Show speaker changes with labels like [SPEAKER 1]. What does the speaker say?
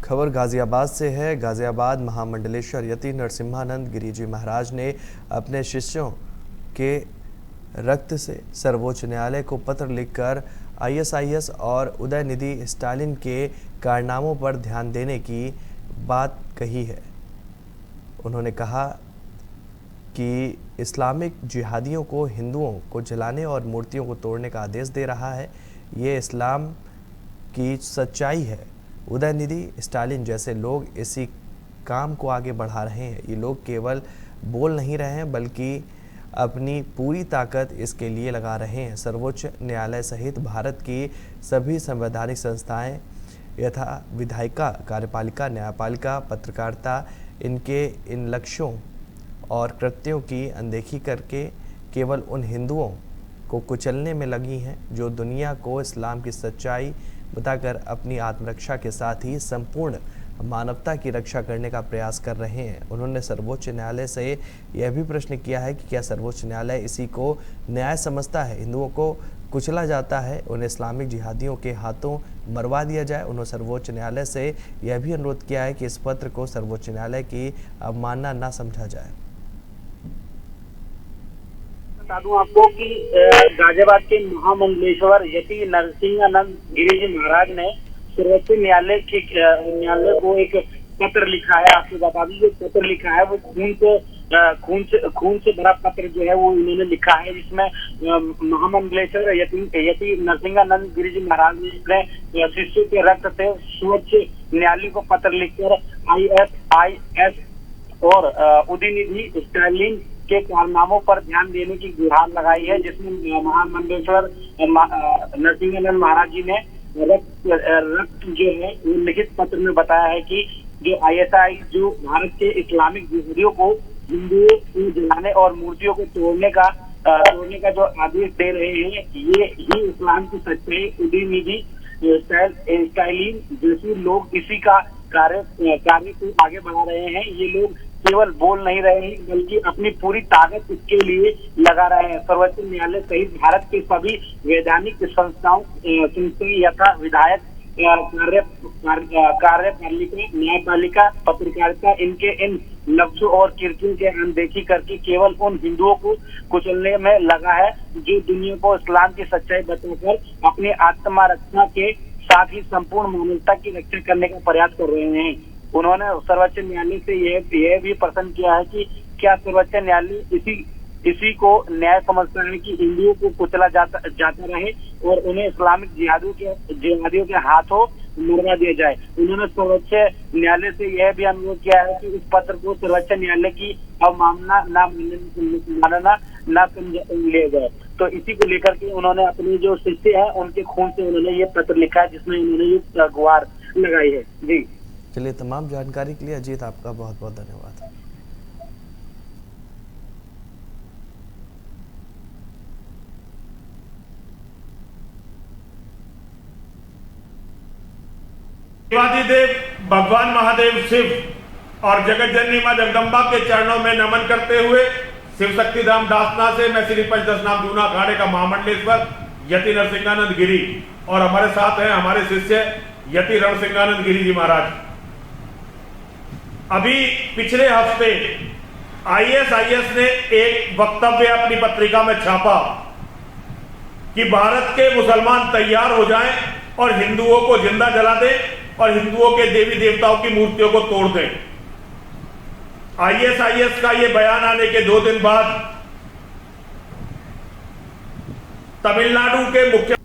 [SPEAKER 1] खबर गाजियाबाद से है। गाजियाबाद महामंडलेश्वर यति नरसिम्हानंद गिरी जी महाराज ने अपने शिष्यों के रक्त से सर्वोच्च न्यायालय को पत्र लिखकर आईएसआईएस और उदयनिधि स्टालिन के कारनामों पर ध्यान देने की बात कही है। उन्होंने कहा कि इस्लामिक जिहादियों को हिंदुओं को जलाने और मूर्तियों को तोड़ने का आदेश दे रहा है। ये इस्लाम की सच्चाई है। उदयनिधि स्टालिन जैसे लोग इसी काम को आगे बढ़ा रहे हैं। ये लोग केवल बोल नहीं रहे हैं बल्कि अपनी पूरी ताकत इसके लिए लगा रहे हैं। सर्वोच्च न्यायालय सहित भारत की सभी संवैधानिक संस्थाएं यथा विधायिका, कार्यपालिका, न्यायपालिका, पत्रकारिता इनके इन लक्ष्यों और कृत्यों की अनदेखी करके केवल उन हिंदुओं को कुचलने में लगी हैं जो दुनिया को इस्लाम की सच्चाई बताकर अपनी आत्मरक्षा के साथ ही संपूर्ण मानवता की रक्षा करने का प्रयास कर रहे हैं। उन्होंने सर्वोच्च न्यायालय से यह भी प्रश्न किया है कि क्या सर्वोच्च न्यायालय इसी को न्याय समझता है। हिंदुओं को कुचला जाता है, उन्हें इस्लामिक जिहादियों के हाथों मरवा दिया जाए। उन्होंने सर्वोच्च न्यायालय से यह भी अनुरोध किया है कि इस पत्र को सर्वोच्च न्यायालय की अवमानना न समझा जाए।
[SPEAKER 2] बता दूं आपको कि गाजियाबाद के महामंडलेश्वर यति नरसिम्हानंद गिरी जी महाराज ने सर्वोच्च न्यायालय को एक पत्र लिखा है। आपको बता दीजिए पत्र लिखा है वो खून से भरा पत्र जो है वो उन्होंने लिखा है, जिसमें महामंडलेश्वर यति नरसिम्हानंद गिरी जी महाराज ने अपने शिष्यों के रक्त से सर्वोच्च न्यायालय को पत्र लिखकर आईएसआईएस और उदयनिधि स्टालिन के कारनामों पर ध्यान देने की गुहार लगाई है, जिसमें महामंडलेश्वर नरसिम्हानंद महाराज जी ने रक्त जो है वो लिखित पत्र में बताया है कि जो आईएसआई जो भारत के इस्लामिक जिहादियों को हिंदुओं को जलाने और मूर्तियों को तोड़ने का जो आदेश दे रहे हैं, ये ही इस्लाम की सच्चाई। उदयनिधि स्टालिन जैसे लोग इसी का कार्य को आगे बढ़ा रहे हैं। ये लोग केवल बोल नहीं रहे हैं बल्कि अपनी पूरी ताकत इसके लिए लगा रहे हैं। सर्वोच्च न्यायालय सहित भारत के सभी वैधानिक संस्थाओं यथा विधायक, कार्यपालिका, न्यायपालिका, पत्रकारिता इनके इन लक्ष्यों और कृत्यों के अनदेखी करके केवल उन हिंदुओं को कुचलने में लगा है जो दुनिया को इस्लाम की सच्चाई बताकर अपनी आत्मा रक्षा के साथ ही संपूर्ण मानवता की रक्षा करने का प्रयास कर रहे हैं। उन्होंने सर्वोच्च न्यायालय से यह भी प्रश्न किया है कि क्या सर्वोच्च न्यायालय इसी को न्याय समझता है कि हिंदुओं को कुचला जाता रहे और उन्हें इस्लामिक जिहादियों के हाथों मरवा दिया जाए। उन्होंने सर्वोच्च न्यायालय से यह भी अनुरोध किया है कि इस पत्र को सर्वोच्च न्यायालय की अवमानना न समझ लिया जाए। तो इसी को लेकर के उन्होंने अपने जो शिष्य है उनके खून से उन्होंने ये पत्र लिखा है, जिसमें उन्होंने ये गुहार लगाई है। जी
[SPEAKER 1] चलिए, तमाम जानकारी के लिए अजीत आपका बहुत बहुत धन्यवाद।
[SPEAKER 3] देवादिदेव भगवान महादेव शिव और जगत जननी मां जगदम्बा के चरणों में नमन करते हुए शिव शक्ति धाम दासना से मैं श्री पंचदशनाम दूना अखाड़े का महामंडलेश्वर यति नरसिम्हानंद गिरी और हमारे साथ हैं हमारे शिष्य यति रणसिंहानंद गिरी जी महाराज। अभी पिछले हफ्ते आईएसआईएस ने एक वक्तव्य अपनी पत्रिका में छापा कि भारत के मुसलमान तैयार हो जाएं और हिंदुओं को जिंदा जला दें और हिंदुओं के देवी देवताओं की मूर्तियों को तोड़ दें। आईएसआईएस का यह बयान आने के 2 दिन बाद तमिलनाडु के मुख्य